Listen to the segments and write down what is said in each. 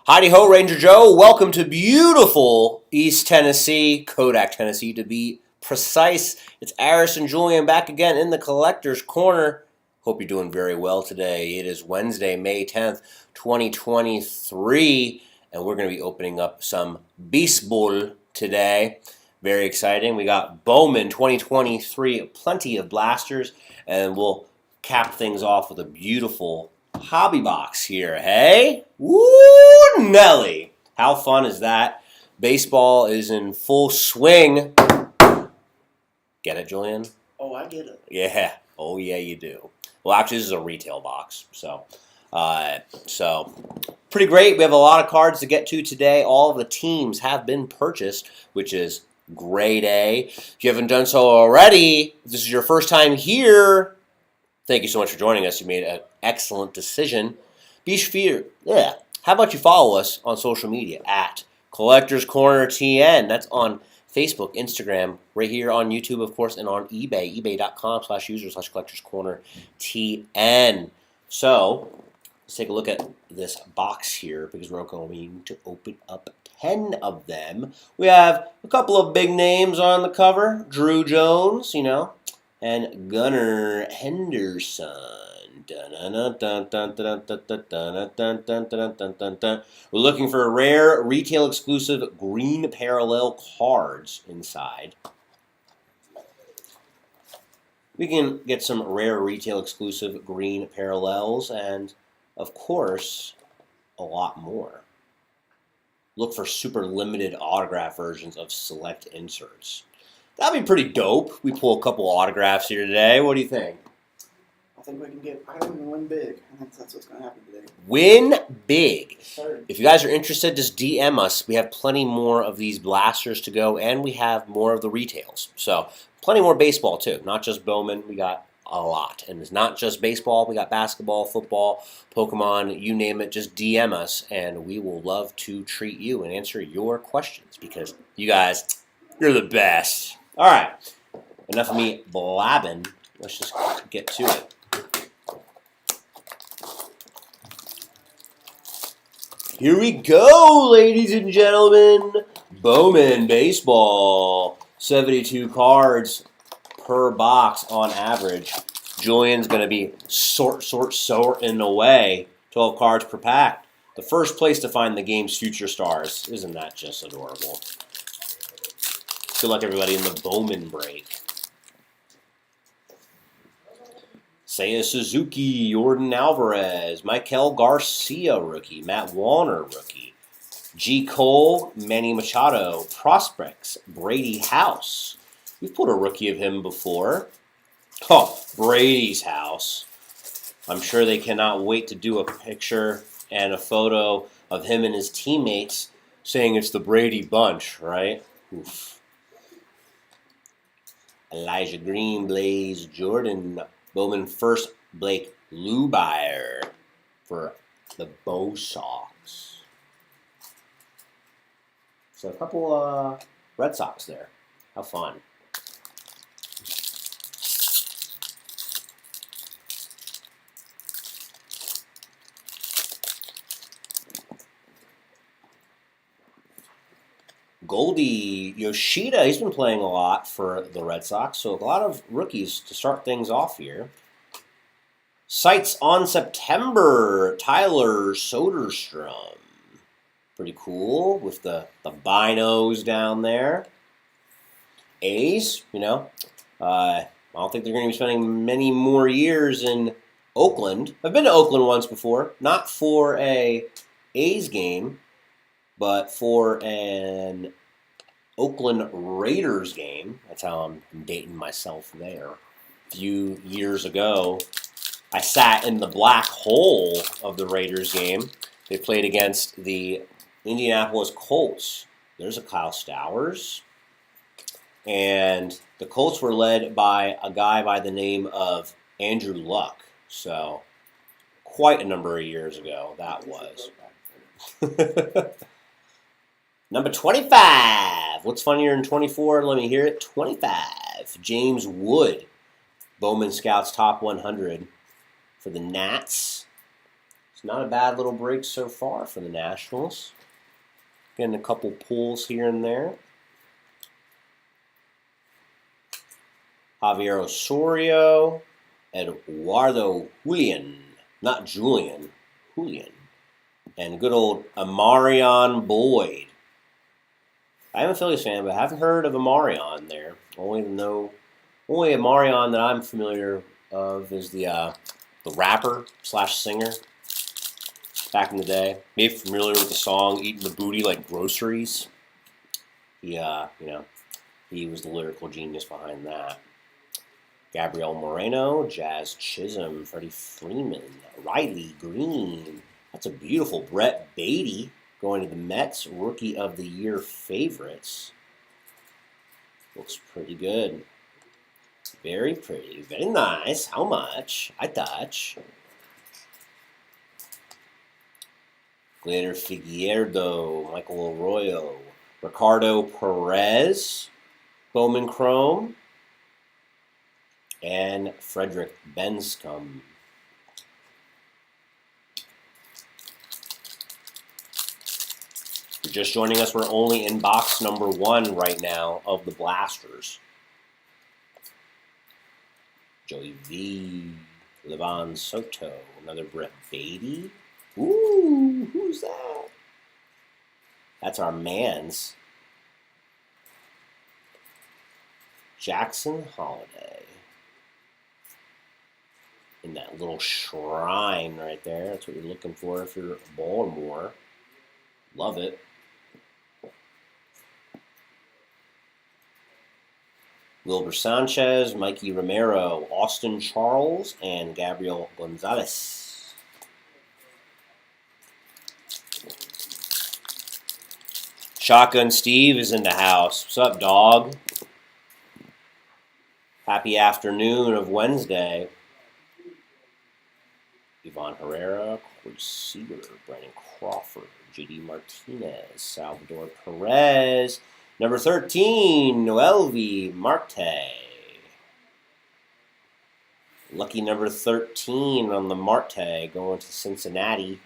Howdy ho, Ranger Joe. Welcome to beautiful East Tennessee, Kodak, Tennessee, to be precise. It's Aris and Julian back again in the Collector's Corner. Hope you're doing very well today. It is Wednesday, May 10th, 2023, and we're going to be opening up some baseball today. Very exciting. We got Bowman 2023, plenty of blasters, and we'll cap things off with a beautiful hobby box here, hey? Woo, Nelly! How fun is that? Baseball is in full swing. Get it, Julian? Oh, I get it. Yeah. Oh, yeah, you do. Well, actually, this is a retail box, so pretty great. We have a lot of cards to get to today. All of the teams have been purchased, which is grade A. If you haven't done so already, if this is your first time here, thank you so much for joining us. You made an excellent decision. Be sure, how about you follow us on social media at Collectors Corner TN. That's on Facebook, Instagram, right here on YouTube, of course, and on eBay, ebay.com/user/Collectors Corner TN. So let's take a look at this box here because we're going to open up 10 of them. We have a couple of big names on the cover. Drew Jones, and Gunnar Henderson. We're looking for rare retail exclusive green parallel cards inside. We can get some rare retail exclusive green parallels and, of course, a lot more. Look for super limited autograph versions of select inserts. That'd be pretty dope. We pull a couple autographs here today. What do you think? I think we can win big. I think that's what's going to happen today. Win big. Sure. If you guys are interested, just DM us. We have plenty more of these blasters to go, and we have more of the retails. So plenty more baseball, too. Not just Bowman. We got a lot. And it's not just baseball. We got basketball, football, Pokemon, you name it. Just DM us, and we will love to treat you and answer your questions because you guys, you're the best. All right, enough of me blabbing. Let's just get to it. Here we go, ladies and gentlemen. Bowman Baseball. 72 cards per box on average. Julian's going to be sorting away. 12 cards per pack. The first place to find the game's future stars. Isn't that just adorable? Good luck, everybody, in the Bowman break. Seiya Suzuki, Jordan Alvarez, Michael Garcia, rookie, Matt Warner, rookie, G. Cole, Manny Machado, prospects, Brady House. We've put a rookie of him before. Oh, Brady's house. I'm sure they cannot wait to do a picture and a photo of him and his teammates saying it's the Brady bunch, right? Oof. Elijah Green, Blaze Jordan, Bowman first, Blake Lubeyer for the Bo Sox. So a couple Red Sox there. How fun. Goldie Yoshida, he's been playing a lot for the Red Sox, so a lot of rookies to start things off here. Sights on September, Tyler Soderstrom. Pretty cool with the binos down there. A's, I don't think they're going to be spending many more years in Oakland. I've been to Oakland once before, not for a A's game, but for an Oakland Raiders game. That's how I'm dating myself there. A few years ago, I sat in the black hole of the Raiders game. They played against the Indianapolis Colts. There's a Kyle Stowers. And the Colts were led by a guy by the name of Andrew Luck. So, quite a number of years ago, that was. Number 25. What's funnier than 24? Let me hear it. 25. James Wood. Bowman Scouts Top 100 for the Nats. It's not a bad little break so far for the Nationals. Getting a couple pulls here and there. Javier Osorio, Eduardo Julian, not Julian, Julian, and good old Amarion Boyd. I am a Phillies fan, but I haven't heard of Amarion there. Only Amarion that I'm familiar of is the rapper / singer. Back in the day, maybe familiar with the song "Eating the Booty Like Groceries." He was the lyrical genius behind that. Gabriel Moreno, Jazz Chisholm, Freddie Freeman, Riley Green. That's a beautiful Brett Beatty going to the Mets, Rookie of the Year favorites. Looks pretty good. Very pretty. Very nice. How much? I touch. Glitter Figueiredo, Michael Arroyo, Ricardo Perez, Bowman Chrome, and Frederick Benscombe. If you're just joining us, we're only in box number 1 right now of the Blasters. Joey V, Levon Soto, another Brett Beatty. Ooh, who's that? That's our man's. Jackson Holiday. In that little shrine right there. That's what you're looking for if you're Baltimore. Love it. Wilber Sanchez, Mikey Romero, Austin Charles, and Gabriel Gonzalez. Shotgun Steve is in the house. What's up, dog? Happy afternoon of Wednesday. Ivan Herrera, Corey Seager, Brandon Crawford, J.D. Martinez, Salvador Perez, number 13, Noelvi Marte. Lucky number 13 on the Marte going to Cincinnati.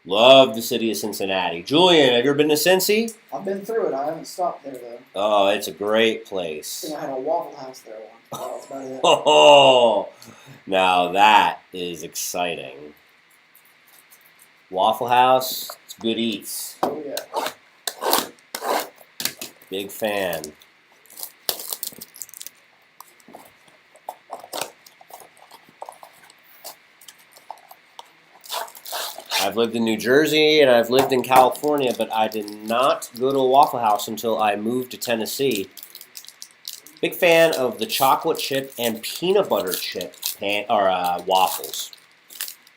Love the city of Cincinnati. Julian, have you ever been to Cincy? I've been through it. I haven't stopped there, though. Oh, it's a great I place. think I had a Waffle House there once. That was about it. Oh, now that is exciting. Waffle House, it's good eats. Oh, yeah. Big fan. I've lived in New Jersey and I've lived in California, but I did not go to a Waffle House until I moved to Tennessee. Big fan of the chocolate chip and peanut butter chip waffles.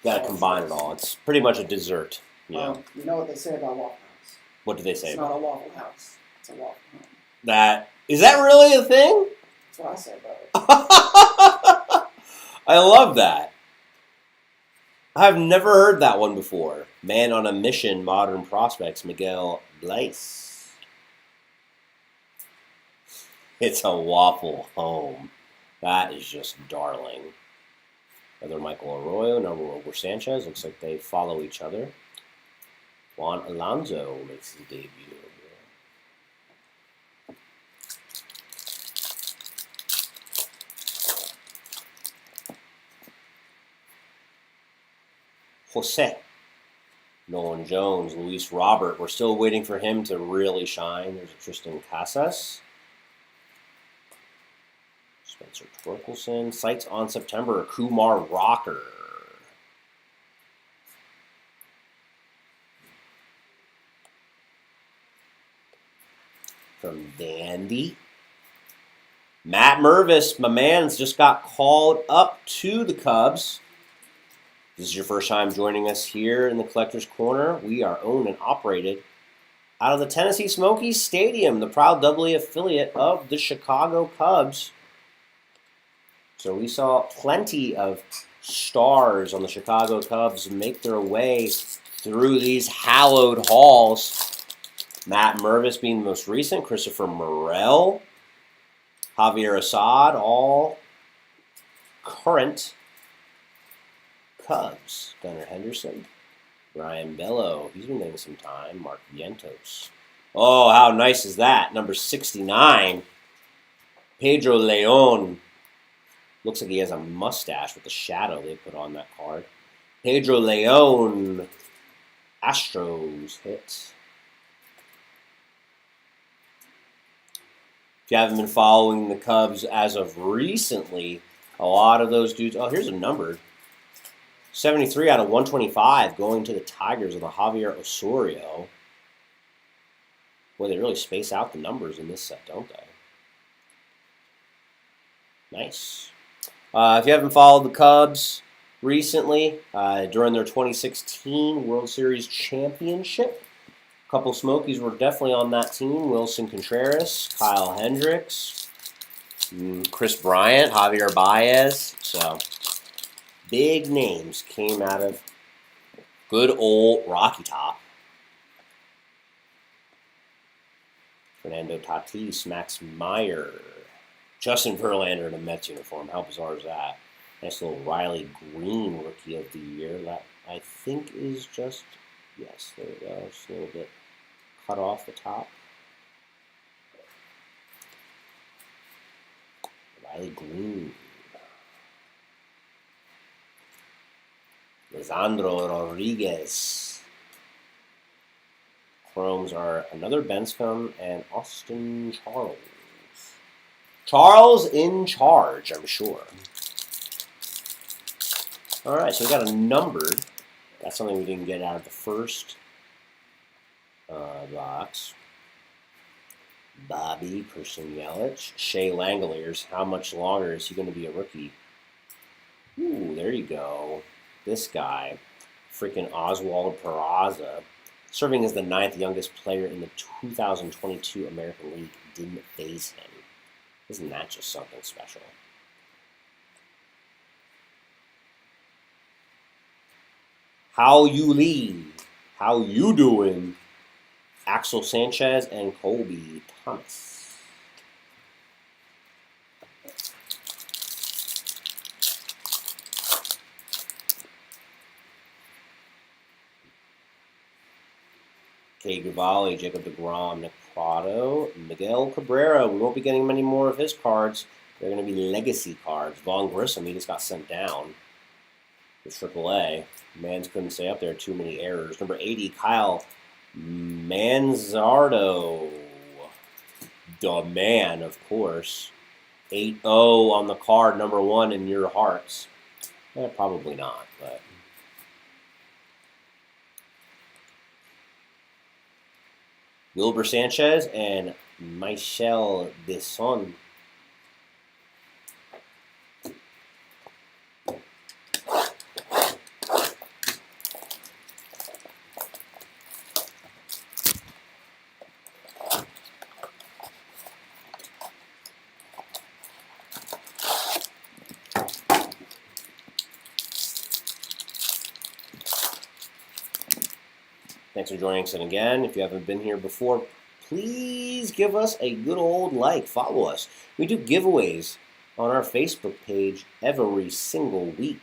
Got to combine it all. It's pretty much a dessert. You know what they say about Waffle House? What do they say? It's not a Waffle House. It's a Waffle Home. Is that really a thing? That's what I say about it. I love that. I've never heard that one before. Man on a Mission, Modern Prospects, Miguel Blaise. It's a waffle home. That is just darling. Another Michael Arroyo, another Wilber Sanchez. Looks like they follow each other. Juan Alonso makes his debut. Jose, Nolan Jones, Luis Robert. We're still waiting for him to really shine. There's Tristan Casas. Spencer Torkelson. Sights on September. Kumar Rocker. From Vandy. Matt Mervis, my man's just got called up to the Cubs. This is your first time joining us here in the Collector's Corner. We are owned and operated out of the Tennessee Smokies Stadium, the proud AA affiliate of the Chicago Cubs. So we saw plenty of stars on the Chicago Cubs make their way through these hallowed halls. Matt Mervis being the most recent, Christopher Morel, Javier Assad, all current Cubs, Gunnar Henderson. Brian Bello, he's been getting some time. Mark Vientos. Oh, how nice is that? Number 69. Pedro Leon. Looks like he has a mustache with the shadow they put on that card. Pedro Leon. Astros hit. If you haven't been following the Cubs as of recently, a lot of those dudes. Oh, here's a numbered. 73 out of 125 going to the Tigers of the Javier Osorio. Boy, they really space out the numbers in this set, don't they? Nice. If you haven't followed the Cubs recently, during their 2016 World Series Championship, a couple Smokies were definitely on that team. Wilson Contreras, Kyle Hendricks, Chris Bryant, Javier Baez. So, big names came out of good old Rocky Top. Fernando Tatis, Max Meyer, Justin Verlander in a Mets uniform. How bizarre is that? Nice little Riley Green Rookie of the Year. That I think is just, yes, there we go. Just a little bit cut off the top. Riley Green. Lisandro Rodriguez. Chromes are another Benscombe and Austin Charles. Charles in charge, I'm sure. All right, so we got a numbered. That's something we didn't get out of the first box. Bobby Person Yelich. Shea Langoliers. How much longer is he going to be a rookie? Ooh, there you go. This guy, freaking Oswald Peraza, serving as the 9th youngest player in the 2022 American League, didn't faze him. Isn't that just something special? How you lead? How you doing? Axel Sanchez and Colby Thomas. Kay Gavali, Jacob deGrom, Nick Prado, Miguel Cabrera. We won't be getting many more of his cards. They're going to be legacy cards. Vaughn Grissom, he just got sent down to AAA. Mans couldn't stay up there. Too many errors. Number 80, Kyle Manzardo. The man, of course. 8-0 on the card, number 1 in your hearts. Probably not, but... Wilber Sanchez and Michel Besson. Thanks for joining us again. If you haven't been here before, please give us a good old like. Follow us. We do giveaways on our Facebook page every single week.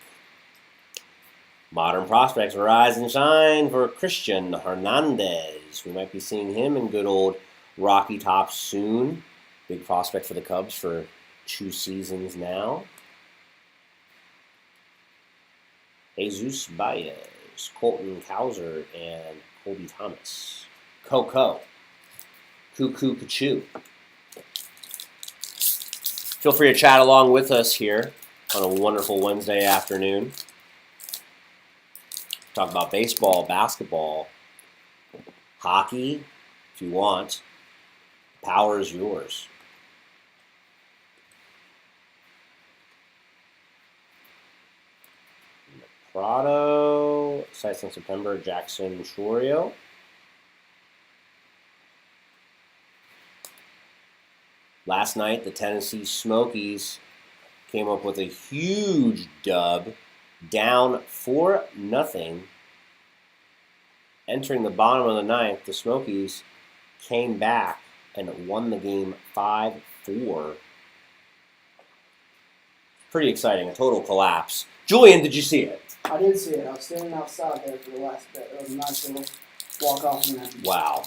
Modern prospects rise and shine for Christian Hernandez. We might be seeing him in good old Rocky Top soon. Big prospect for the Cubs for 2 seasons now. Jesus Baez, Colton Cowser, and Colby Thomas. Coco. Cuckoo Cachoo. Feel free to chat along with us here on a wonderful Wednesday afternoon. Talk about baseball, basketball, hockey, if you want. Power is yours. Prado, sites in September, Jackson Chourio. Last night, the Tennessee Smokies came up with a huge dub, down 4-0. Entering the bottom of the 9th, the Smokies came back and won the game 5-4. pretty exciting. A total collapse. Julian, did you see it? I did see it. I was standing outside there for the last bit. It was a nice little walk off in there. Wow.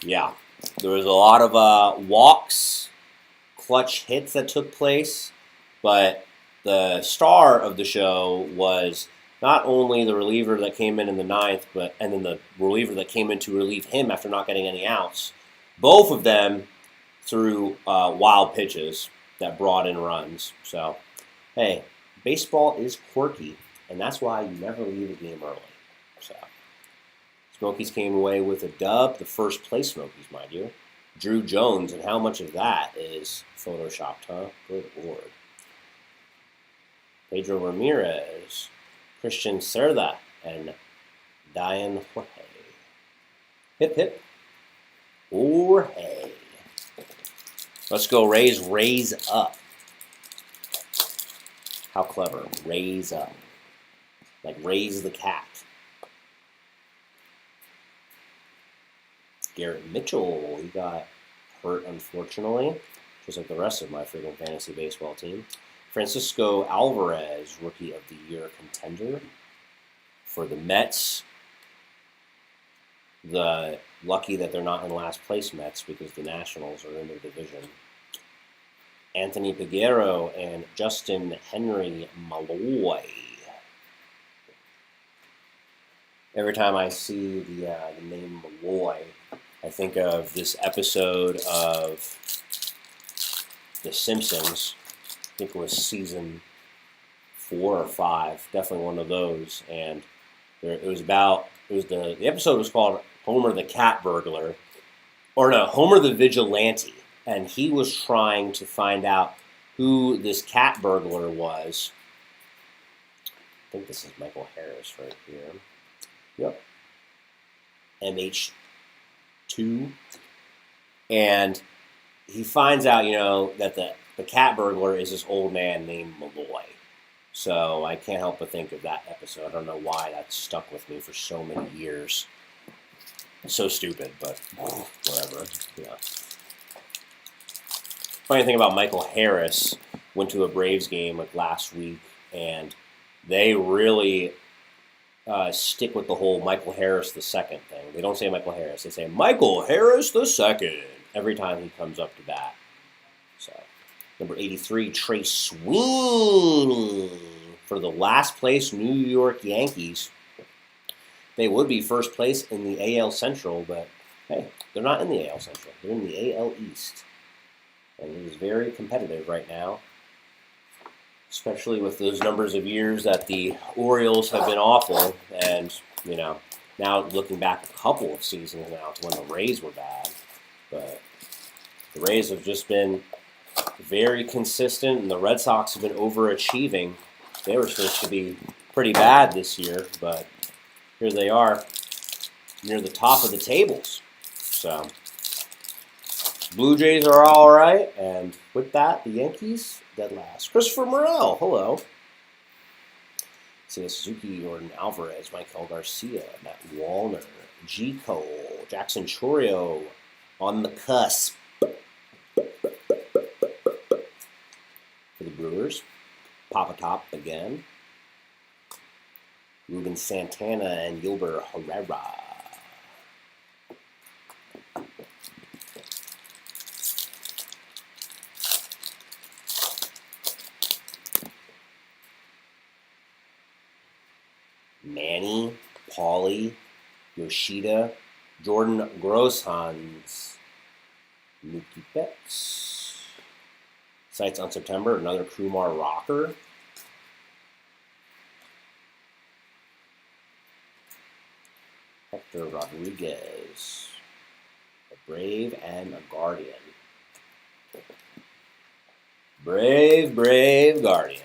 Yeah. There was a lot of walks, clutch hits that took place, but the star of the show was not only the reliever that came in the ninth, and then the reliever that came in to relieve him after not getting any outs. Both of them threw wild pitches that brought in runs. So, hey, baseball is quirky, and that's why you never leave a game early. So, Smokies came away with a dub, the first place Smokies, mind you. Drew Jones, and how much of that is photoshopped, huh? Good Lord. Pedro Ramirez, Christian Cerda, and Diane Jorge. Hip hip. Jorge. Let's go Rays. Raise up. How clever. Raise up. Like raise the cat. Garrett Mitchell, he got hurt, unfortunately, just like the rest of my freaking fantasy baseball team. Francisco Alvarez, Rookie of the Year contender for the Mets. The lucky that they're not in last place Mets because the Nationals are in their division. Anthony Peguero and Justin Henry Malloy. Every time I see the name Malloy, I think of this episode of The Simpsons. I think it was season 4 or 5, definitely one of those. And the episode was called Homer the Cat Burglar, or no, Homer the Vigilante, and he was trying to find out who this cat burglar was. I think this is Michael Harris right here. Yep. MH2. And he finds out, that the cat burglar is this old man named Malloy. So I can't help but think of that episode. I don't know why that stuck with me for so many years. It's so stupid, but whatever. Yeah. Funny thing about Michael Harris, went to a Braves game like last week, and they really stick with the whole Michael Harris the second thing. They don't say Michael Harris. They say Michael Harris the second every time he comes up to bat. So, number 83, Trey Sweeney for the last place New York Yankees. They would be first place in the AL Central, but hey, they're not in the AL Central. They're in the AL East. And it is very competitive right now, especially with those numbers of years that the Orioles have been awful. And, now looking back a couple of seasons now to when the Rays were bad. But the Rays have just been very consistent, and the Red Sox have been overachieving. They were supposed to be pretty bad this year, but here they are near the top of the tables. So, Blue Jays are all right, and with that, the Yankees dead last. Christopher Morel, hello. Seiya Suzuki, Jordan Alvarez, Michael Garcia, Matt Wallner, G. Cole, Jackson Chorio on the cusp for the Brewers. Papa Top again. Ruben Santana and Gilbert Herrera. Manny, Pauly, Yoshida, Jordan Grosshans, Mookie Betts. Sights on September, another Kumar Rocker. Hector Rodriguez, a Brave and a Guardian. Brave, brave Guardian.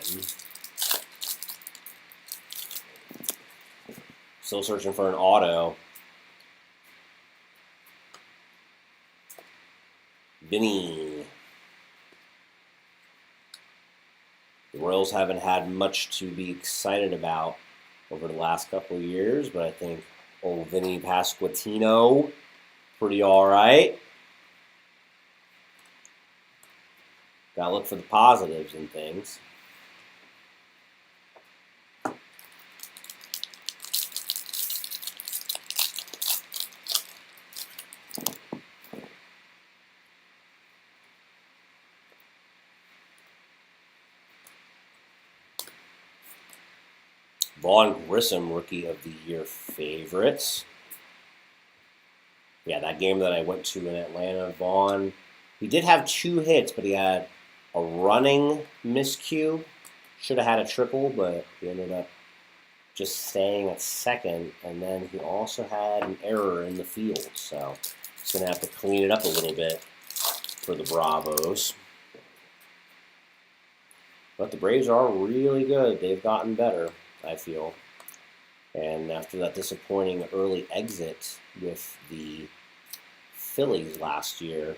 Still searching for an auto. Vinny. The Royals haven't had much to be excited about over the last couple of years, but I think old Vinny Pasquantino, pretty all right. Gotta look for the positives in things. Vaughn Grissom, Rookie of the Year favorites. Yeah, that game that I went to in Atlanta, Vaughn, he did have 2 hits, but he had a running miscue. Should have had a triple, but he ended up just staying at second. And then he also had an error in the field, so he's going to have to clean it up a little bit for the Bravos. But the Braves are really good. They've gotten better, I feel. And after that disappointing early exit with the Phillies last year,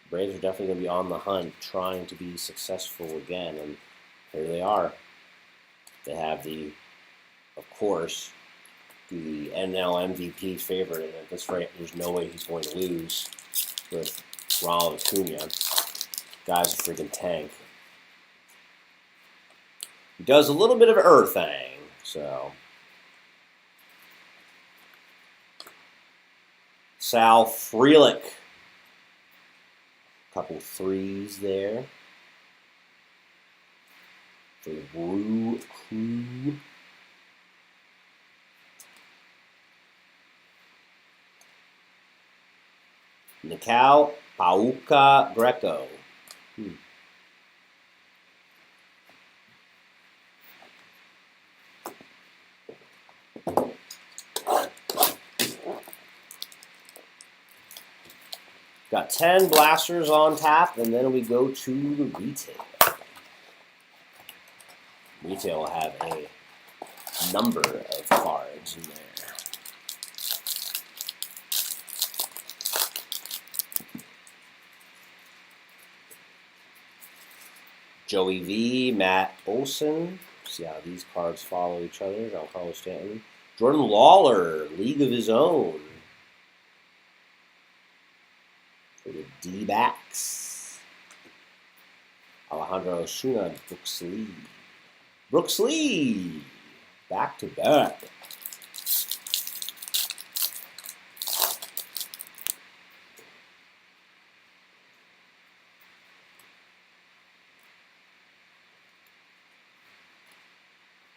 the Braves are definitely going to be on the hunt, trying to be successful again. And here they are. They have of course, the NL MVP favorite. And at this rate, there's no way he's going to lose with Ronald Acuna. Guy's a freaking tank. He does a little bit of earthing, so. Sal Frelick. Couple 3s there. For the Brew Crew. Nicao Pauca Greco. Got 10 blasters on tap, and then we go to the retail. Retail will have a number of cards in there. Joey V, Matt Olson. See how these cards follow each other. Giancarlo Stanton. Jordan Lawler, League of His Own. For the D-backs. Alejandro Osuna, Brooks Lee. Brooks Lee! Back to back.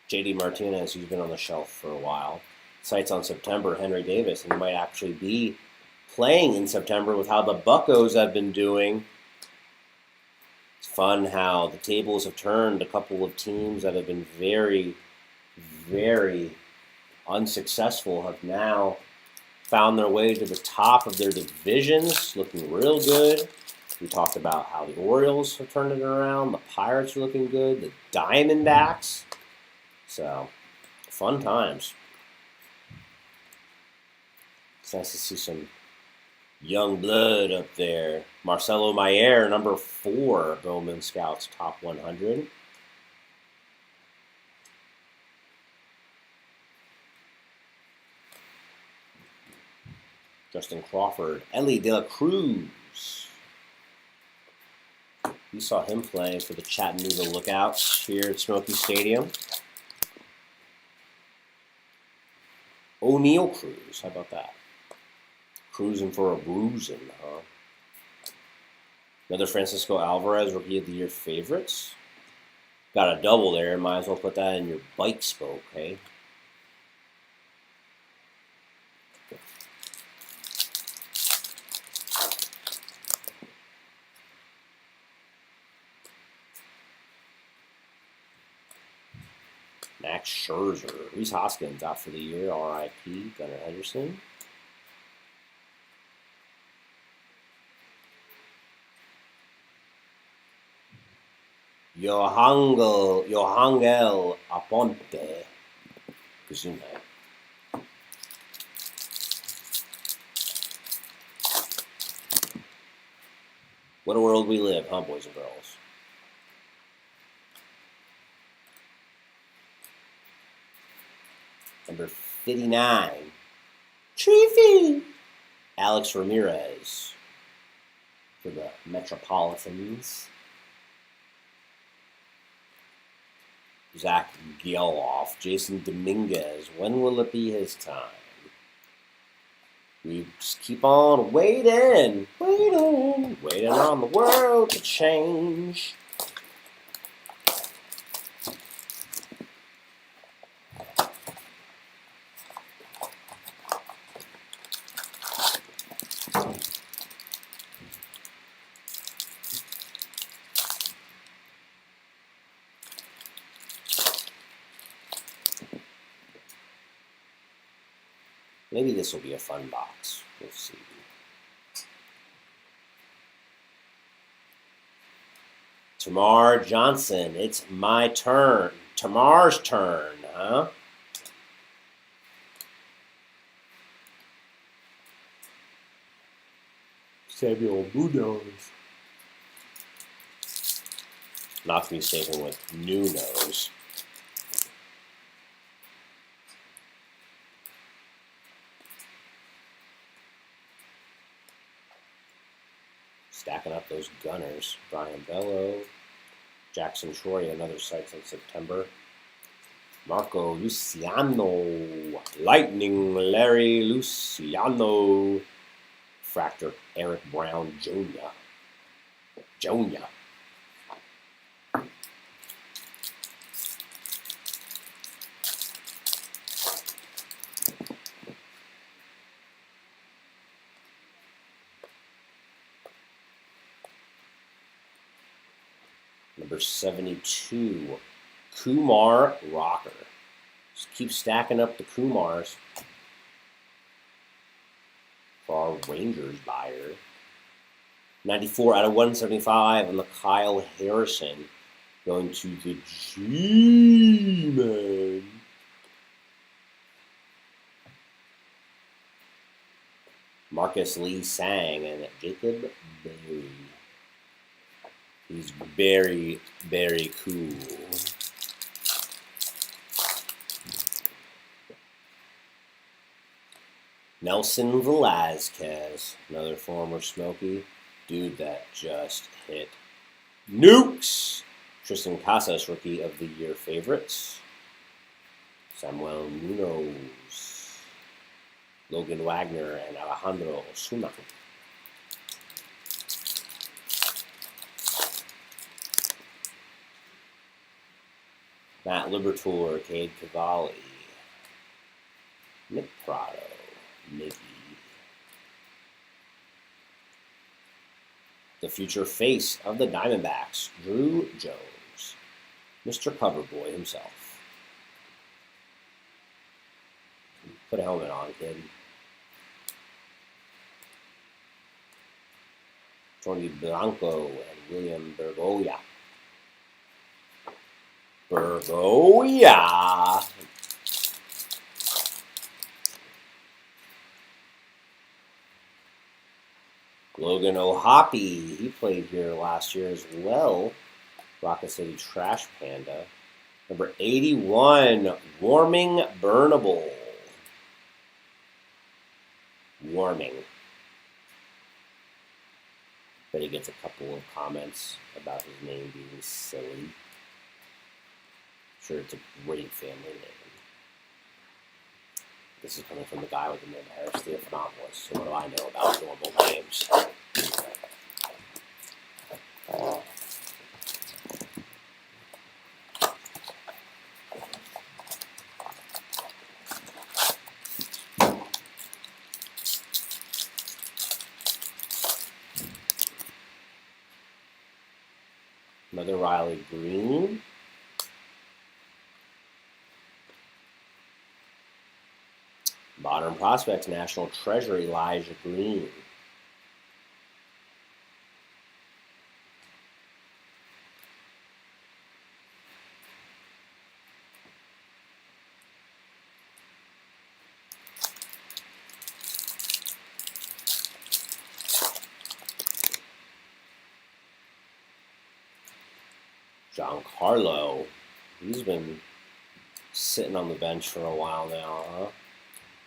JD Martinez, he's been on the shelf for a while. Sights on September, Henry Davis, and he might actually be playing in September with how the Buccos have been doing. It's fun how the tables have turned. A couple of teams that have been very, very unsuccessful have now found their way to the top of their divisions, looking real good. We talked about how the Orioles have turned it around. The Pirates are looking good. The Diamondbacks. So, fun times. It's nice to see some young blood up there. Marcelo Mayer, number 4, Bowman Scouts top 100. Justin Crawford, Ellie De La Cruz. We saw him playing for the Chattanooga Lookouts here at Smoky Stadium. O'Neill Cruz, how about that? Cruising for a bruising, huh? Another Francisco Alvarez, Rookie of the Year favorites. Got a double there. Might as well put that in your bike spoke, hey? Max Scherzer. Reese Hoskins out for the year. R.I.P. Gunnar Henderson. Johangel Aponte. Kazuma. What a world we live, huh, boys and girls? Number 59. Treefy. Alex Ramirez for the Metropolitans. Zach Geloff, Jason Dominguez. When will it be his time? We just keep on waiting on the world to change. Maybe this will be a fun box. We'll see. Tamar Johnson, it's my turn. Tamar's turn, huh? Samuel Munoz. Not me stapling with new nose. Stacking up those gunners. Brian Bello. Jackson Troy, another sights in September. Marco Luciano. Lightning Larry Luciano. Fractor Eric Brown Jr. Number 72, Kumar Rocker. Just keep stacking up the Kumars for our Rangers buyer. 94 out of 175 on the Kyle Harrison. Going to the G-Man. Marcus Lee Sang and Jacob Berry. He's very, very cool. Nelson Velazquez, another former Smoky. Dude that just hit nukes. Tristan Casas, Rookie of the Year favorites. Samuel Munoz. Logan Wagner and Alejandro Osuna. Matt Libertor, Cade Cavalli. Nick Prado. Mickey. The future face of the Diamondbacks, Drew Jones. Mr. Coverboy himself. Put a helmet on, kid. Tony Blanco and William Bergoya. Logan O'Hoppy, he played here last year as well. Rocket City Trash Panda. Number 81, Warming Burnable. Warming. But he gets a couple of comments about his name being silly. Sure, it's a great family name. This is coming from the guy with the name Harris Theophanopoulos. So what do I know about normal names? Another Riley Green. Modern Prospects National Treasure Elijah Green. Giancarlo. He's been sitting on the bench for a while now, huh?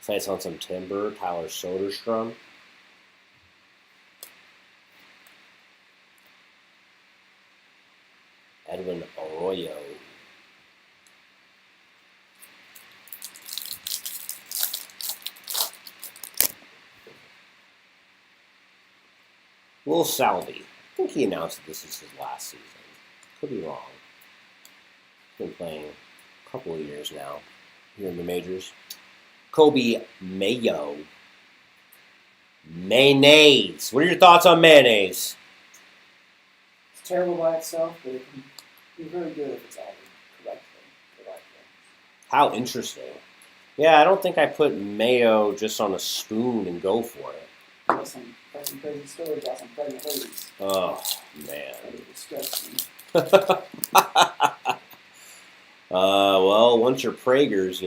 Sights on some timber. Tyler Soderstrom. Edwin Arroyo. Will Salvy. I think he announced that this is his last season. Could be wrong. He's been playing a couple of years now here in the majors. Kobe Mayo. Mayonnaise. What are your thoughts on mayonnaise? It's terrible by itself, but it can be very good if it's added correctly. How interesting. Yeah, I don't think I put mayo just on a spoon and go for it. Got some crazy stories about some pregnant ladies. Oh, man. That is disgusting. Well, once you're Prager's,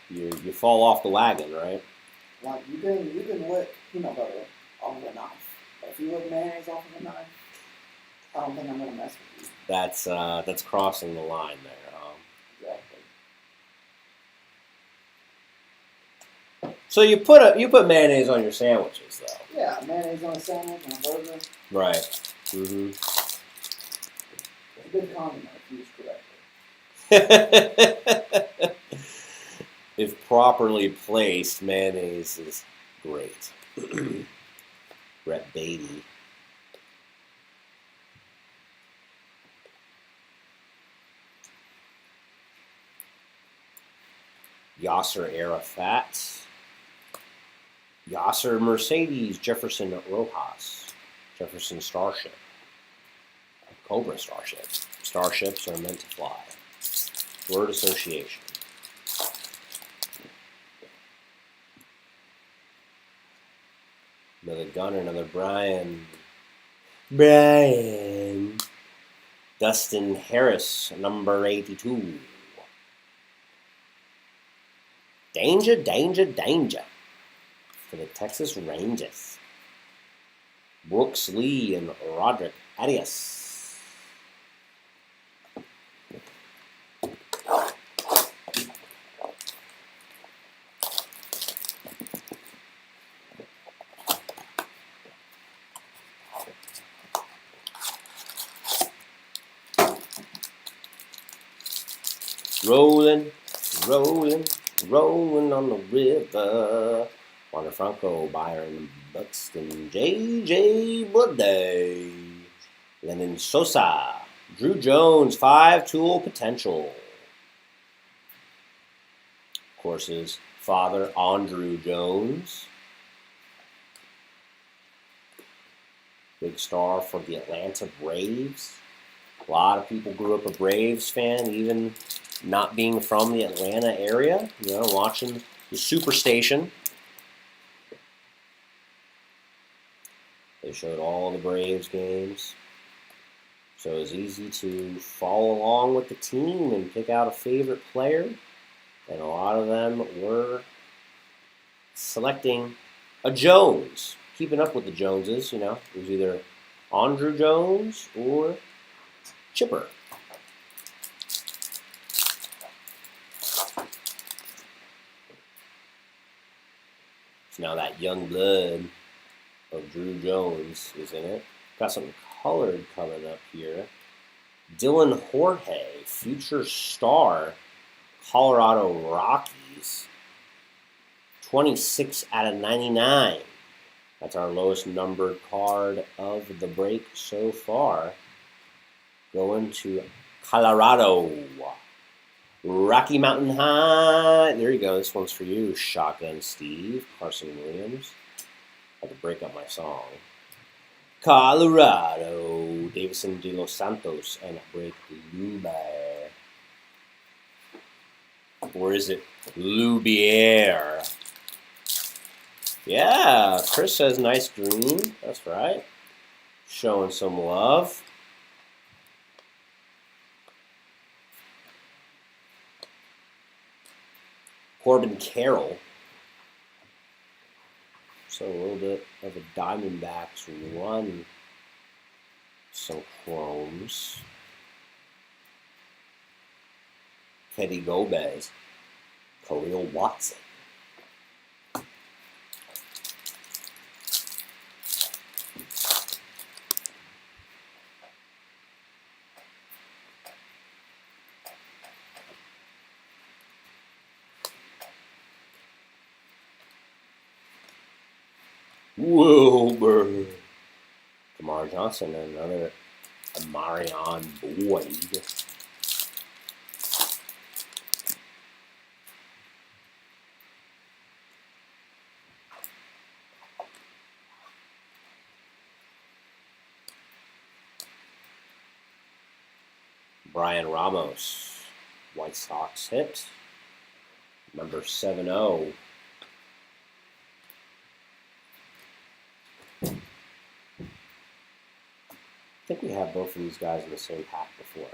you fall off the wagon, right? Like you can lick peanut butter off of a knife, but if you lick mayonnaise off of a knife, I don't think I'm gonna mess with you. That's crossing the line there. Exactly. So you put mayonnaise on your sandwiches, though. Yeah, mayonnaise on a sandwich and a burger. Right. Mm-hmm. It's a good condiment if used correctly. If properly placed, mayonnaise is great. Brett Beatty. Yasser Arafat. Yasser Mercedes. Jefferson Rojas. Jefferson Starship. Cobra Starship. Starships are meant to fly. Word association. Another Gunner, another Brian. Dustin Harris, number 82. Danger, danger, danger. For the Texas Rangers. Brooks Lee and Roderick Arias. Rolling, rolling, rolling on the river. Wander Franco, Byron Buxton, J.J. Budday, Lennon Sosa, Drew Jones, 5-tool potential. Of course, his father, Andrew Jones. Big star for the Atlanta Braves. A lot of people grew up a Braves fan, even not being from the Atlanta area, watching the Superstation. They showed all the Braves games. So it was easy to follow along with the team and pick out a favorite player. And a lot of them were selecting a Jones. Keeping up with the Joneses, it was either Andrew Jones or Chipper. So now that young blood of Drew Jones is in it. Got some colored coming up here. Dylan Jorge, future star, Colorado Rockies. 26 out of 99. That's our lowest numbered card of the break so far. Going to Colorado. Rocky Mountain High. There you go. This one's for you, Shotgun Steve. Carson Williams. I had to break up my song. Colorado. Davison de los Santos and Break Lubier. Or is it Lubier? Yeah, Chris says nice green. That's right. Showing some love. Corbin Carroll. So a little bit of a Diamondbacks run. Some chromes. Teddy Gomez. Khalil Watson. Wilbur. Johnson and another Marion Boyd. Brian Ramos, White Sox hit. Number 70. I think we have both of these guys in the same pack before.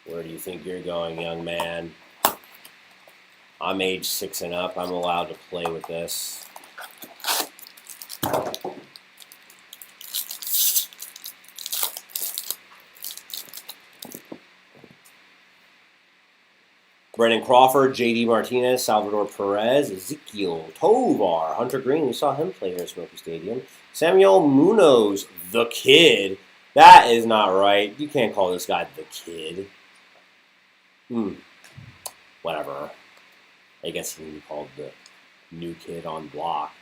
Where do you think you're going, young man? I'm age 6 and up. I'm allowed to play with this. Brandon Crawford, J.D. Martinez, Salvador Perez, Ezekiel Tovar, Hunter Green. We saw him play here at Smoky Stadium. Samuel Munoz, the kid. That is not right. You can't call this guy the kid. Whatever. I guess he can be called the new kid on block.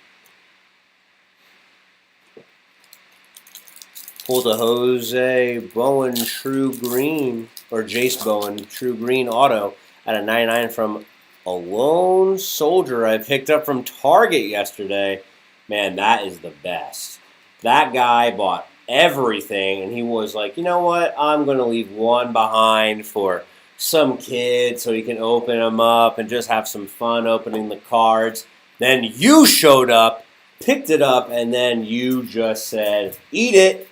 Pulled a Jose Bowen True Green, or Jace Bowen True Green auto at a 99 from a lone soldier I picked up from Target yesterday. Man, that is the best. That guy bought everything, and he was like, you know what? I'm going to leave one behind for some kid so he can open them up and just have some fun opening the cards. Then you showed up, picked it up, and then you just said, eat it.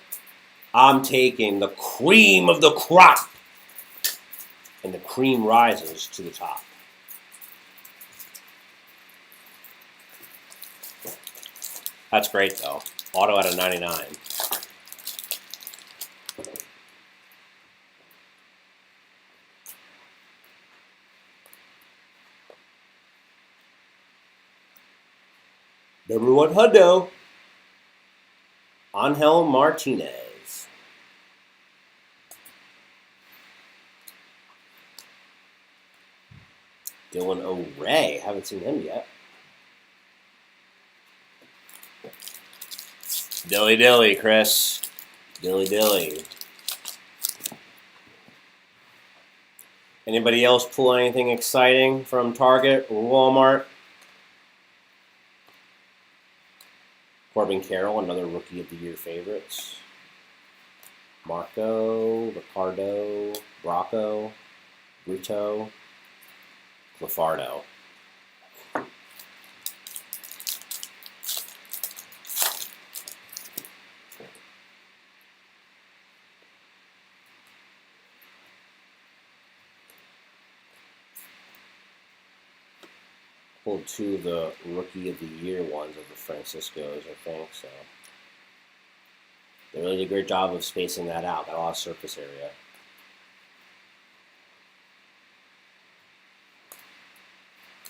I'm taking the cream of the crop. And the cream rises to the top. That's great, though. Auto at a 99. Number 1 hundo. Angel Martinez. Dylan O'Ray. Haven't seen him yet. Dilly dilly, Chris. Dilly dilly. Anybody else pull anything exciting from Target or Walmart? Corbin Carroll, another Rookie of the Year favorites. Marco, Ricardo, Bracco, Brito, Lafardo. Pulled 2 of the Rookie of the Year ones of the Franciscos, I think, so. They really did a great job of spacing that out. Got a lot of surface area.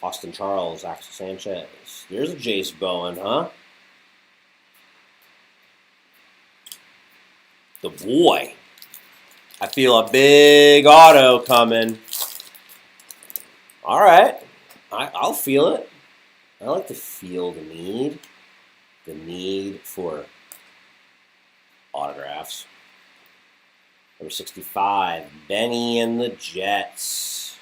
Austin Charles, Axel Sanchez. There's a Jace Bowen, huh? The boy. I feel a big auto coming. All right. I'll feel it. I like to feel the need. The need for autographs. Number 65, Benny and the Jets.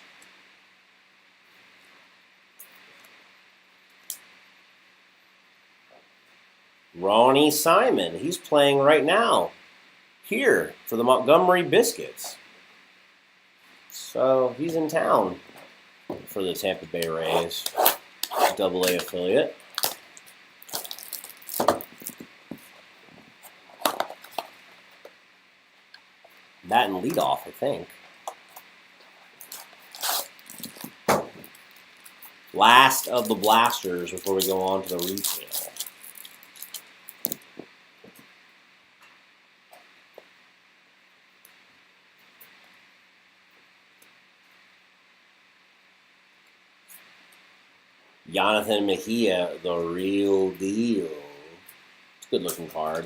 Ronnie Simon, he's playing right now here for the Montgomery Biscuits. So he's in town for the Tampa Bay Rays, AA affiliate. That and leadoff, I think. Last of the blasters before we go on to the retail. Jonathan Mejia, the real deal. It's a good looking card.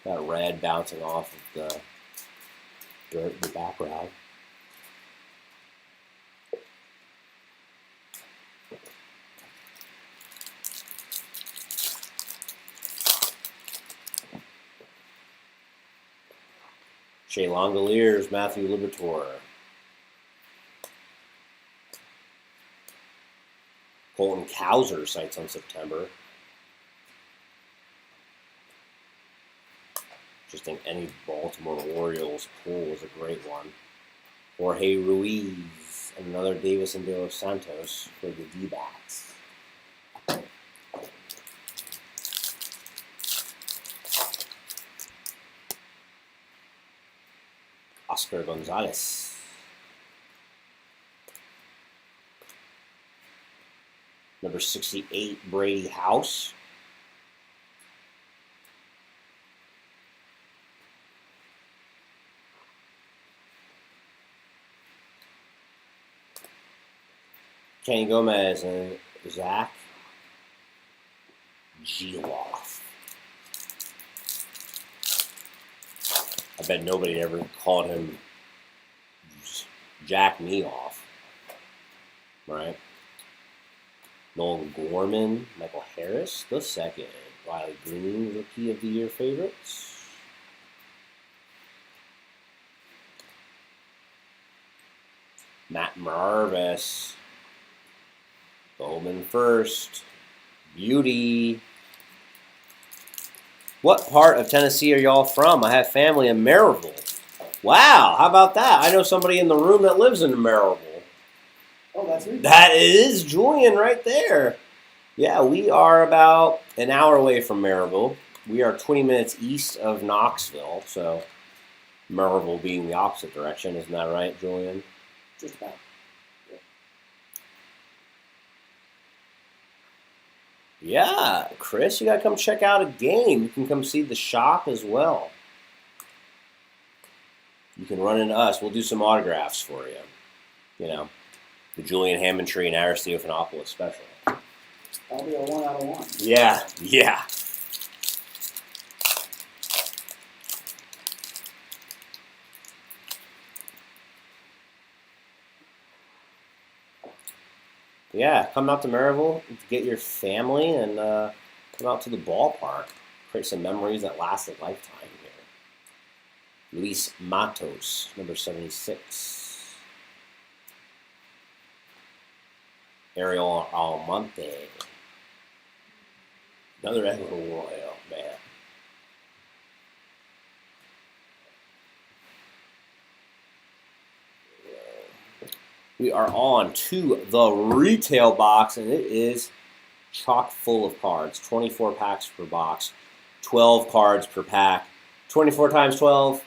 Got red bouncing off of the dirt in the background. Shea Langoliers, Matthew Liberatore. Colton Cowser sights on September. Just think any Baltimore Orioles pull was a great one. Jorge Ruiz and another Davison de los Santos for the D-backs. Oscar Gonzalez. Number 68, Brady House. Kenny Gomez and Zach Geloff. I bet nobody ever called him Jack Me Off, right? Nolan Gorman, Michael Harris, the second. Riley Green, Rookie of the Year favorites. Matt Marvis. Bowman first. Beauty. What part of Tennessee are y'all from? I have family in Maryville. Wow, how about that? I know somebody in the room that lives in Maryville. Oh, that's me. That is Julian right there. Yeah, we are about an hour away from Maryville. We are 20 minutes east of Knoxville, so Maryville being the opposite direction. Isn't that right, Julian? Just about. Yeah, Chris, you got to come check out a game. You can come see the shop as well. You can run into us. We'll do some autographs for you. You know, the Julian Hammondtree and Aristotleopoulos special. That'll be a 1 out of 1. Yeah, yeah. Yeah, come out to Maryville, get your family, and come out to the ballpark. Create some memories that last a lifetime here. Luis Matos, number 76. Ariel Almonte. Another Edward Royal, man. We are on to the retail box, and it is chock full of cards. 24 packs per box, 12 cards per pack. 24 times 12,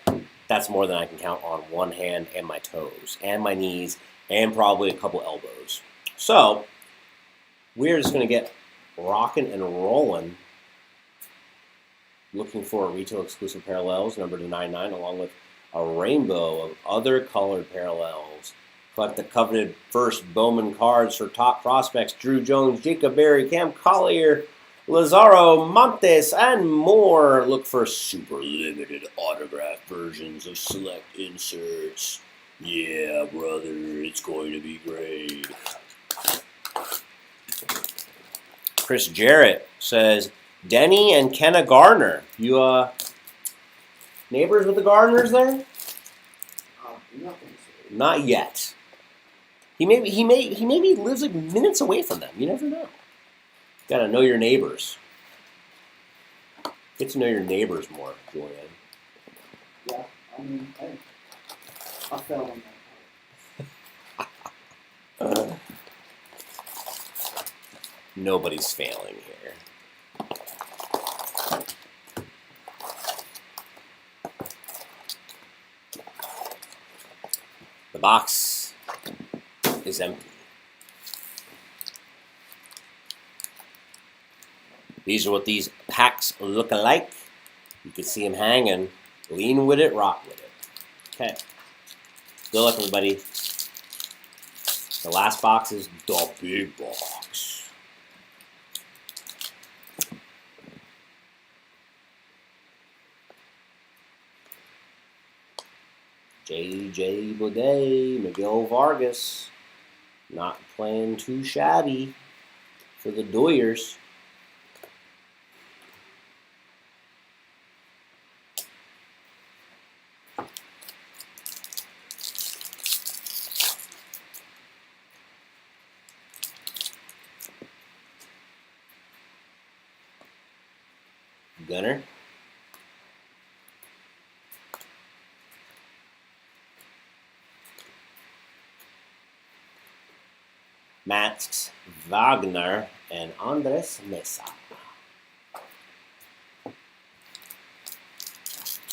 that's more than I can count on one hand and my toes, and my knees, and probably a couple elbows. So, we're just going to get rocking and rolling, looking for retail exclusive parallels, number 299, along with a rainbow of other colored parallels. Collect the coveted first Bowman cards for top prospects: Drew Jones, Jacob Berry, Cam Collier, Lazaro Montes, and more. Look for super limited autograph versions of select inserts. Yeah, brother, it's going to be great. Chris Jarrett says, Denny and Kenna Gardner. You neighbors with the Gardners there? Not yet. He maybe lives like minutes away from them. You never know. Gotta know your neighbors. Get to know your neighbors more, Julian. Yeah, I mean, hey, I fell on that. Nobody's failing here. The box is empty. These are what these packs look like. You can see them hanging. Lean with it, rock with it. Okay. Good luck, everybody. The last box is the big box. J.J. Boudet, Miguel Vargas, not playing too shabby for the Doyers. Gunner. Max Wagner and Andres Mesa.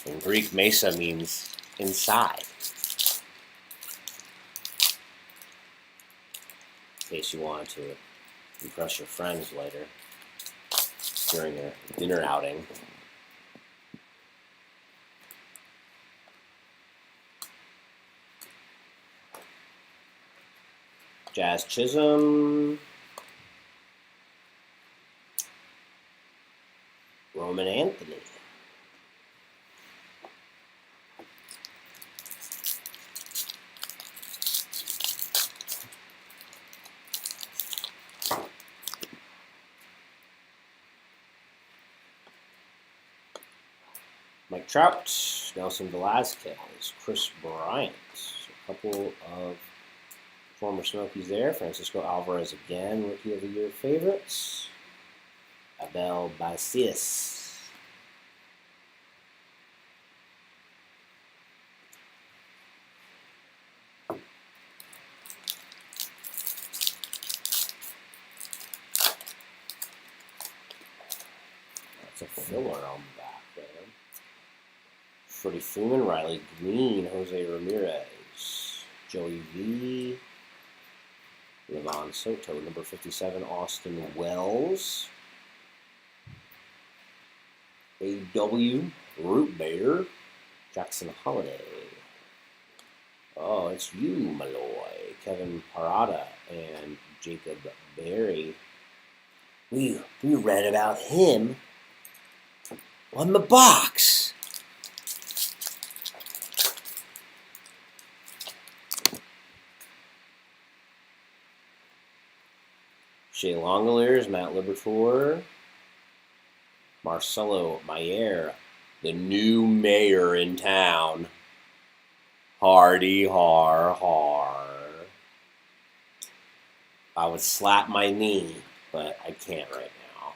In Greek, Mesa means inside. In case you wanted to impress your friends later during a dinner outing. Jazz Chisholm. Roman Anthony. Mike Trout, Nelson Velazquez, Chris Bryant. So a couple of former Smokies there. Francisco Alvarez again, Rookie of the Year favorites. Abel Bacias. That's a filler on the back there. Freddie Freeman, Riley Green, Jose Ramirez, Joey V, Levon Soto, number 57, Austin Wells, A.W. Root Bear, Jackson Holiday. Oh, it's you, Malloy, Kevin Parada, and Jacob Berry. We read about him on the box. Shea Longoliers, Matt Liberatore, Marcelo Mayer, the new mayor in town. Hardy har har. I would slap my knee, but I can't right now.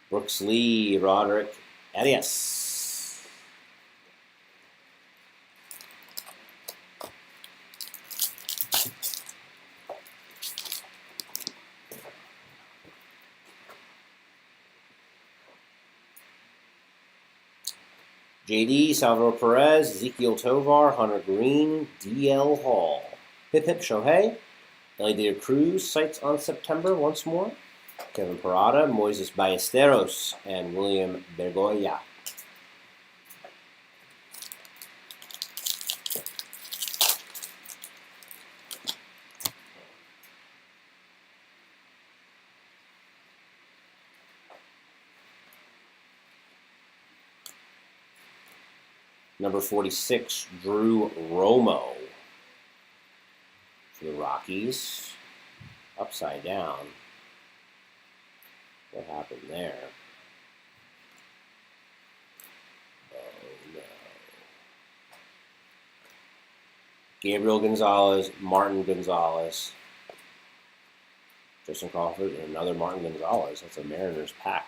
Brooks Lee, Roderick Arias. JD, Salvador Perez, Ezekiel Tovar, Hunter Green, DL Hall. Hip Hip Shohei, Ellie De Cruz, sights on September once more. Kevin Parada, Moises Ballesteros, and William Bergoya. Number 46, Drew Romo for the Rockies. Upside down. What happened there? Oh, no. Gabriel Gonzalez, Martin Gonzalez, Justin Crawford, and another Martin Gonzalez. That's a Mariners pack.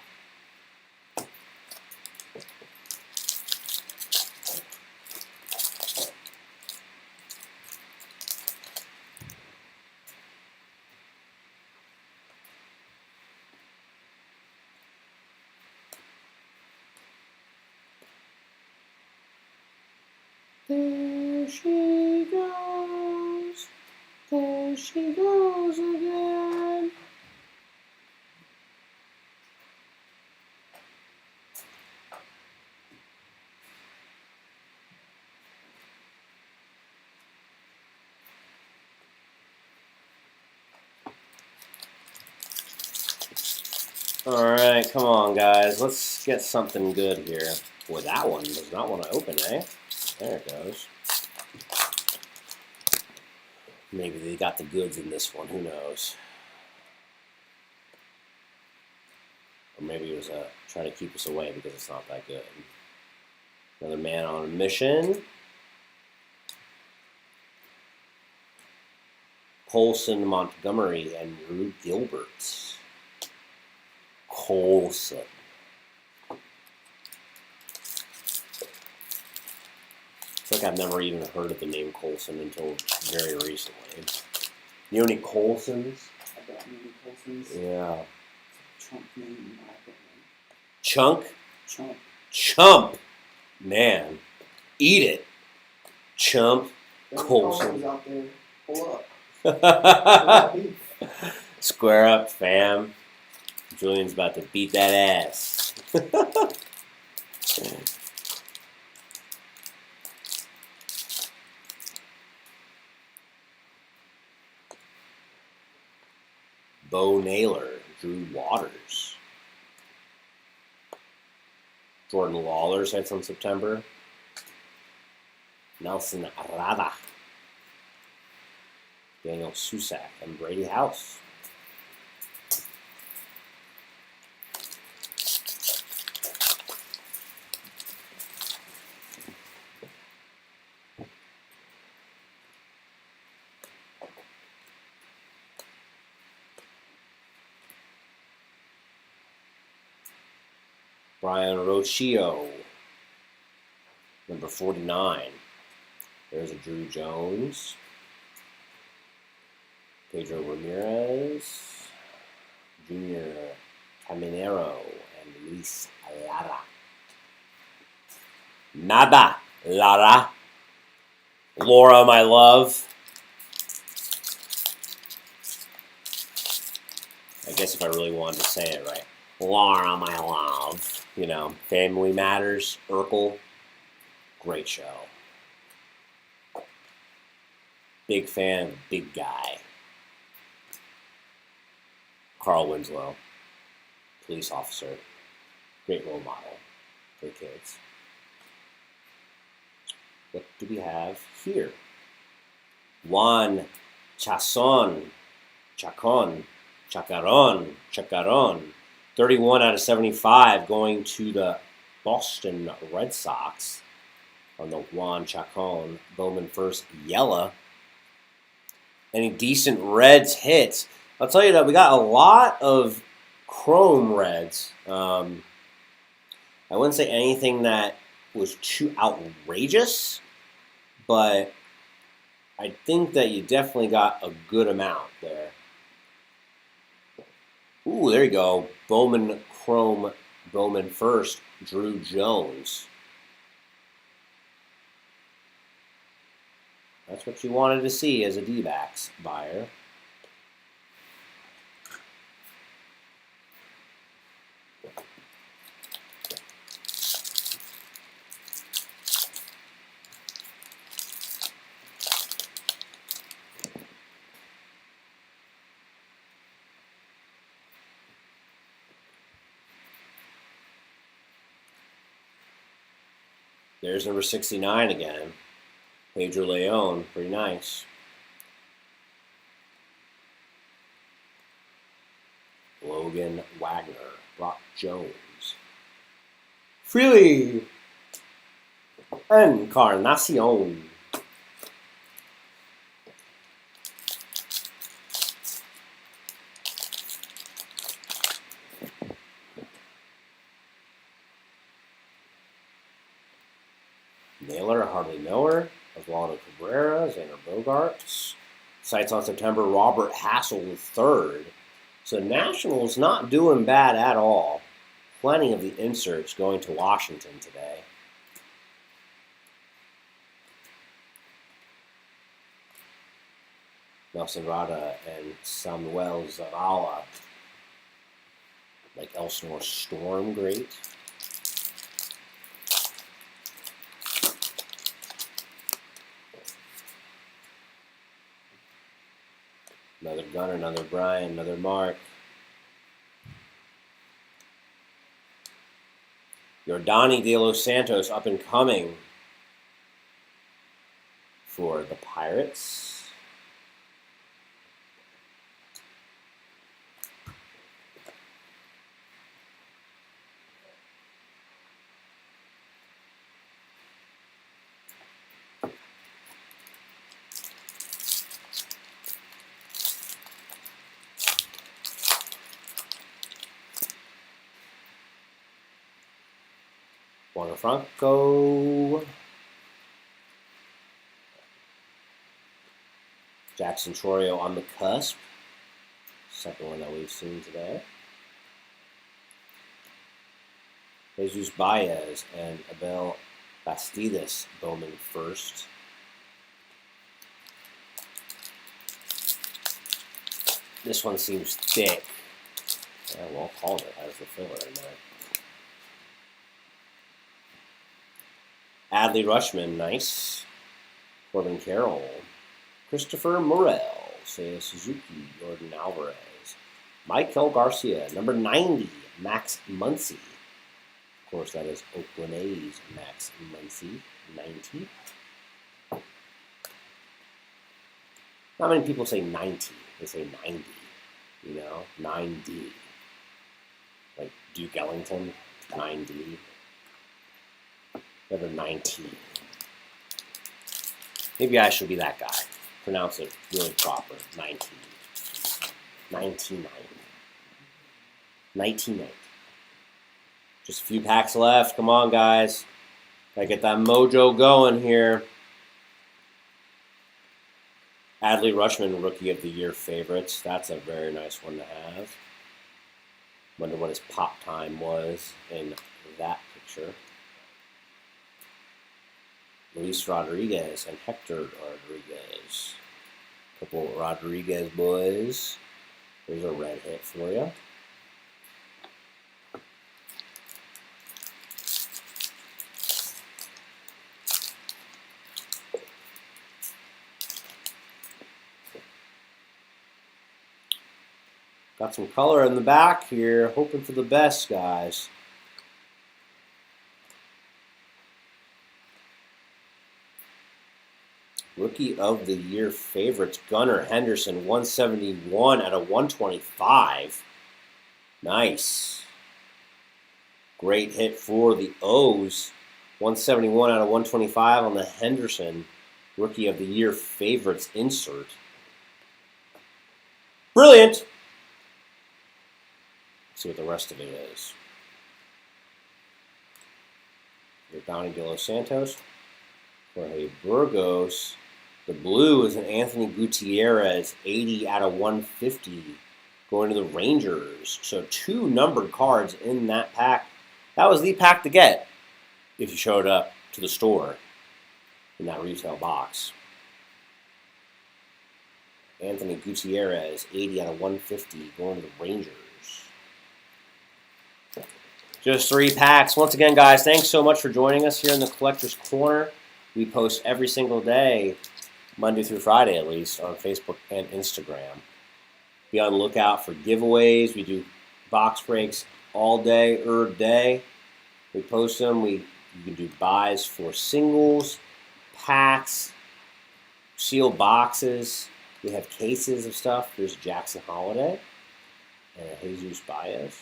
There she goes. There she goes again. All right, come on, guys. Let's get something good here. Boy, that one does not want to open, eh? There it goes. Maybe they got the goods in this one. Who knows? Or maybe it was trying to keep us away because it's not that good. Another man on a mission. Colson, Montgomery, and Drew Gilbert. Colson. It's like I've never even heard of the name Colson until very recently. You know any Colsons? I don't know any Colsons. Yeah. Chunk name, in my opinion. Chunk? Chunk. Chump. Man. Eat it. Chump. Colson. Out there. Pull up. Square up, fam. Julian's about to beat that ass. Bo Naylor, Drew Waters. Jordan Lawler sights on September. Nelson Arada. Daniel Susak and Brady House. Brian Rochio, number 49. There's a Drew Jones. Pedro Ramirez. Junior Caminero and Luis Lara. Nada, Lara. Laura, my love. I guess if I really wanted to say it right. Laura, my love. You know, Family Matters, Urkel. Great show. Big fan of Big Guy. Carl Winslow. Police officer. Great role model for kids. What do we have here? Juan Chacaron. 31 out of 75 going to the Boston Red Sox on the Juan Chacon. Bowman first, Yella. Any decent Reds hits? I'll tell you that we got a lot of chrome Reds. I wouldn't say anything that was too outrageous, but I think that you definitely got a good amount there. Ooh, there you go. Bowman Chrome, Bowman first, Drew Jones. That's what you wanted to see as a D-backs buyer. There's number 69 again. Pedro Leon, pretty nice. Logan Wagner, Brock Jones. Freely Encarnacion. Naylor, hardly know her. Oswaldo Cabrera, Xander Bogaerts. Sights on September, Robert Hassel III. So Nationals not doing bad at all. Plenty of the inserts going to Washington today. Nelson Rada and Samuel Zavala. Like Elsinore Storm, great. Another Gunner, another Brian, another Mark. Yordani De Los Santos up and coming for the Pirates. Juan Franco. Jackson Chorio on the cusp. Second one that we've seen today. Jesus Baez and Abel Bastidas Bowman first. This one seems thick. Yeah, well called it as the filler in there. Adley Rutschman, nice. Corbin Carroll. Christopher Morel. Seiya Suzuki. Jordan Alvarez. Michael Garcia. Number 90. Max Muncy. Of course, that is Oakland A's Max Muncy. 90. Not many people say 90. They say 90. You know, 9D. Like Duke Ellington, 9D. Number 19. Maybe I should be that guy. Pronounce it really proper. 19. 1990. 1990. Just a few packs left. Come on, guys. Gotta get that mojo going here. Adley Rutschman, Rookie of the Year favorites. That's a very nice one to have. Wonder what his pop time was in that picture. Luis Rodriguez and Hector Rodriguez. Couple Rodriguez boys. There's a red hit for you. Got some color in the back here. Hoping for the best, guys. Rookie of the Year favorites. Gunnar Henderson, 171 out of 125. Nice. Great hit for the O's. 171 out of 125 on the Henderson. Rookie of the Year favorites insert. Brilliant. Let's see what the rest of it is. Donnie De Los Santos. Jorge Burgos. The blue is an Anthony Gutierrez, 80 out of 150, going to the Rangers. So 2 numbered cards in that pack. That was the pack to get if you showed up to the store in that retail box. Anthony Gutierrez, 80 out of 150, going to the Rangers. Just 3 packs. Once again, guys, thanks so much for joining us here in the Collector's Corner. We post every single day, Monday through Friday at least, on Facebook and Instagram. Be on the lookout for giveaways. We do box breaks all day, every day. We post them. You can do buys for singles, packs, sealed boxes. We have cases of stuff. There's Jackson Holiday and Jesus Baez.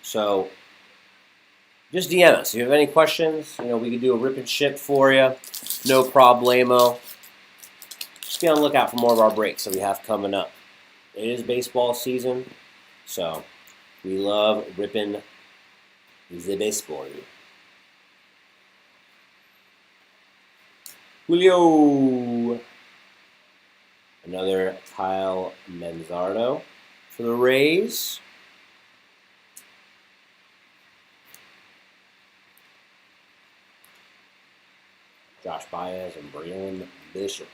So just DM us. If you have any questions, we can do a rip and ship for you. No problemo. Just be on the lookout for more of our breaks that we have coming up. It is baseball season, so we love ripping the baseball. Julio. Another Kyle Manzardo for the Rays. Josh Baez and Braylon Bishop.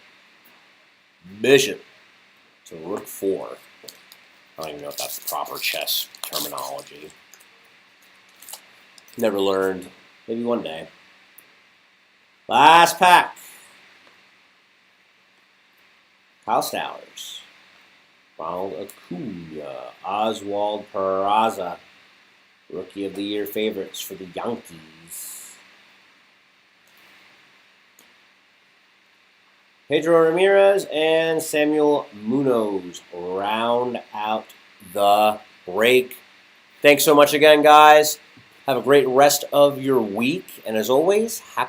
Bishop to Rook 4. I don't even know if that's the proper chess terminology. Never learned. Maybe one day. Last pack. Kyle Stowers. Ronald Acuna. Oswald Peraza. Rookie of the Year favorites for the Yankees. Pedro Ramirez and Samuel Munoz round out the break. Thanks so much again, guys. Have a great rest of your week. And as always, happy